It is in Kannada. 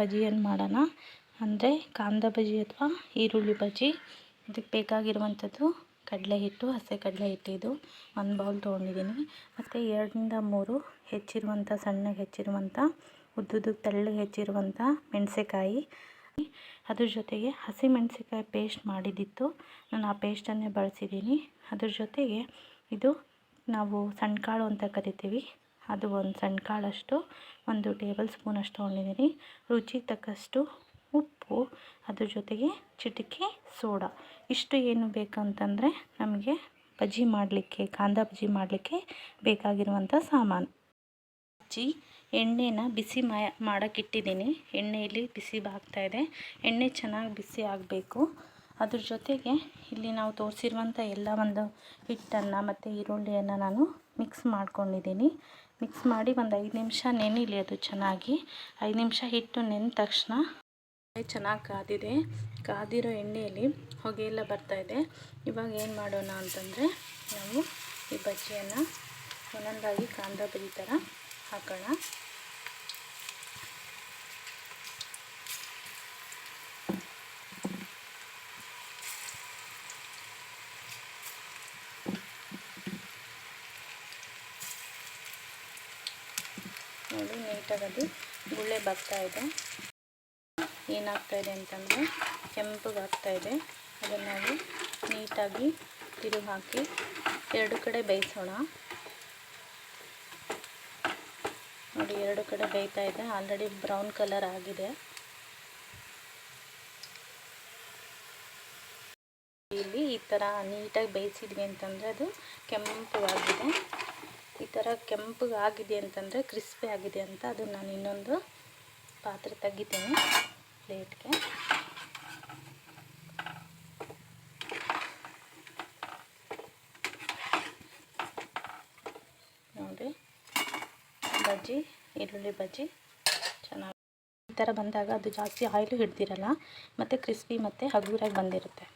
ಬಜ್ಜಿಯನ್ನು ಮಾಡೋಣ. ಅಂದರೆ ಕಾಂದ ಬಜ್ಜಿ ಅಥವಾ ಈರುಳ್ಳಿ ಬಜ್ಜಿ. ಇದಕ್ಕೆ ಬೇಕಾಗಿರುವಂಥದ್ದು ಕಡಲೆ ಹಿಟ್ಟು, ಹಸಿ ಕಡಲೆ ಹಿಟ್ಟು. ಇದು 1 ಬೌಲ್ ತೊಗೊಂಡಿದ್ದೀನಿ. ಮತ್ತು 2ರಿಂದ 3 ಹೆಚ್ಚಿರುವಂಥ ಸಣ್ಣಗೆ ಹೆಚ್ಚಿರುವಂಥ ಉದ್ದುದ್ದು ತೆಳ್ಳಗೆ ಹೆಚ್ಚಿರುವಂಥ ಮೆಣಸಿಕಾಯಿ. ಅದ್ರ ಜೊತೆಗೆ ಹಸಿಮೆಣಸಿಕಾಯಿ ಪೇಸ್ಟ್ ಮಾಡಿದ್ದಿತ್ತು, ನಾನು ಆ ಪೇಸ್ಟನ್ನೇ ಬಳಸಿದ್ದೀನಿ. ಅದ್ರ ಜೊತೆಗೆ ಇದು ನಾವು ಸಣ್ಣ ಕಾಳು ಅಂತ ಕರಿತೀವಿ, ಅದು ಒಂದು ಸಣ್ಣ ಕಾಳಷ್ಟು 1 ಟೇಬಲ್ ಸ್ಪೂನಷ್ಟು ತೊಗೊಂಡಿದ್ದೀನಿ. ರುಚಿಗೆ ತಕ್ಕಷ್ಟು ಉಪ್ಪು, ಅದ್ರ ಜೊತೆಗೆ ಚಿಟಿಕೆ ಸೋಡಾ. ಇಷ್ಟು ಏನು ಬೇಕಂತಂದರೆ ನಮಗೆ ಬಜ್ಜಿ ಮಾಡಲಿಕ್ಕೆ, ಕಾಂದ ಬಜ್ಜಿ ಮಾಡಲಿಕ್ಕೆ ಬೇಕಾಗಿರುವಂಥ ಸಾಮಾನು. ಎಣ್ಣೆನ ಬಿಸಿ ಮಾಡೋಕ್ಕಿಟ್ಟಿದ್ದೀನಿ. ಎಣ್ಣೆಯಲ್ಲಿ ಬಿಸಿ ಆಗ್ತಾಯಿದೆ. ಎಣ್ಣೆ ಚೆನ್ನಾಗಿ ಬಿಸಿ ಆಗಬೇಕು. ಅದ್ರ ಜೊತೆಗೆ ಇಲ್ಲಿ ನಾವು ತೋರಿಸಿರುವಂಥ ಎಲ್ಲ ಒಂದು ಹಿಟ್ಟನ್ನು ಮತ್ತು ಈರುಳ್ಳಿಯನ್ನು ನಾನು ಮಿಕ್ಸ್ ಮಾಡ್ಕೊಂಡಿದ್ದೀನಿ. ಮಿಕ್ಸ್ ಮಾಡಿ ಒಂದು 5 ನಿಮಿಷ ನೆನೀಲಿ. ಅದು ಚೆನ್ನಾಗಿ 5 ನಿಮಿಷ ಹಿಟ್ಟು ನೆಂದ ತಕ್ಷಣ ಚೆನ್ನಾಗಿ ಕಾದಿದೆ. ಕಾದಿರೋ ಎಣ್ಣೆಯಲ್ಲಿ ಹೊಗೆ ಎಲ್ಲ ಬರ್ತಾಯಿದೆ. ಇವಾಗ ಏನು ಮಾಡೋಣ ಅಂತಂದರೆ, ನಾವು ಈ ಬಜ್ಜಿಯನ್ನು ಒಂದೊಂದಾಗಿ ಕಾಂದ ಬಜ್ಜಿ ಥರ ಹಾಕೋಣ. ನೋಡಿ, ನೀಟಾಗಿ ಅದು ಗುಳ್ಳೆ ಬರ್ತಾಯಿದೆ. ಏನಾಗ್ತಾಯಿದೆ ಅಂತಂದರೆ ಕೆಂಪಗಾಗ್ತಾಯಿದೆ. ಅದನ್ನು ನಾವು ನೀಟಾಗಿ ತಿರುಗಿ ಹಾಕಿ 2 ಕಡೆ ಬೇಯಿಸೋಣ. ನೋಡಿ, 2 ಕಡೆ ಬೇಯ್ತಾ ಇದೆ. ಆಲ್ರೆಡಿ ಬ್ರೌನ್ ಕಲರ್ ಆಗಿದೆ. ಇಲ್ಲಿ ಈ ಥರ ನೀಟಾಗಿ ಬೇಯಿಸಿದ್ವಿ ಅಂತಂದರೆ ಅದು ಕೆಂಪಗಾಗಿದೆ. ಈ ಥರ ಕೆಂಪಗಾಗಿದೆ ಅಂತಂದರೆ ಕ್ರಿಸ್ಪಿ ಆಗಿದೆ ಅಂತ. ಅದು ನಾನು ಇನ್ನೊಂದು ಪಾತ್ರೆ ತೆಗಿತೀನಿ ಪ್ಲೇಟ್ಗೆ. ನೋಡಿ, ಬಜ್ಜಿ, ಈರುಳ್ಳಿ ಬಜ್ಜಿ ಚೆನ್ನಾಗಿ ಈ ಥರ ಬಂದಾಗ ಅದು ಜಾಸ್ತಿ ಆಯಿಲು ಹಿಡ್ದಿರಲ್ಲ ಮತ್ತು ಕ್ರಿಸ್ಪಿ ಮತ್ತು ಹಗುರಾಗಿ ಬಂದಿರುತ್ತೆ.